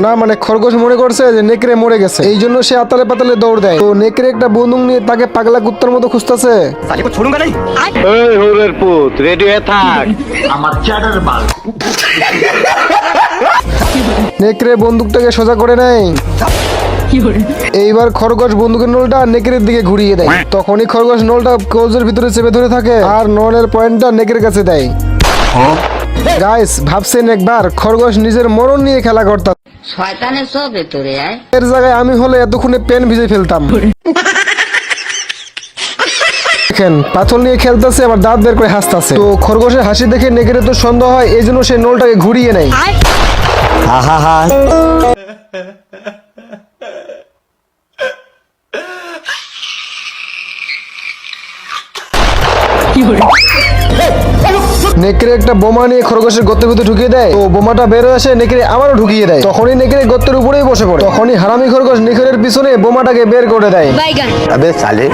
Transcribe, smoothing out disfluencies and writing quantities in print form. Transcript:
না মানে খরগোশ মনে করছে যে নেকড়ে মরে গেছে, এই জন্য সে আতালে পাতালে দৌড় দেয়। তো নেকড়ে একটা বন্দুক নিয়ে তাকে পাগলা কুত্তার মতো খুঁজতেছে। এই হোরের পুত রেডি হয়ে থাক। নেকড়ে বন্দুকটাকে সোজা করে নেয়। এইবার খরগোশ বন্দুকের নলটা নেকড়ের দিকে ঘুরিয়ে দেয়। তখনই খরগোশ নলটা কৌজের ভিতরে চেপে ধরে থাকে আর নলের পয়েন্টটা নেকড়ের কাছে দেয়। গাইস, ভাবছেন একবার খরগোশ নিজের মরণ নিয়ে খেলা করতাম, শয়তানের সব ভেতরে আয়। এর জায়গায় আমি হলে এতক্ষণে পেন ভিজে ফেলতাম। দেখেন পাথর নিয়ে খেলতেছে আবার দাঁত বের করে হাসতেছে। তো খরগোশের হাসি দেখে নেকড়ে তো সন্দেহ হয়, এই জন্য সে নলটাকে ঘুরিয়ে নেয়। নেকড়ে একটা বোমা নিয়ে খরগোশের গর্তের ভিতরে ঢুকিয়ে দেয়। তো বোমাটা বের হয়ে আসে, নেকড়ে আবারও ঢুকিয়ে দেয়। তখনই নেকড়ে গর্তের উপরেই বসে পড়ে। তখনই হারামি খরগোশ নেকড়ের পিছনে বোমাটাকে বের করে দেয়। আবে সালে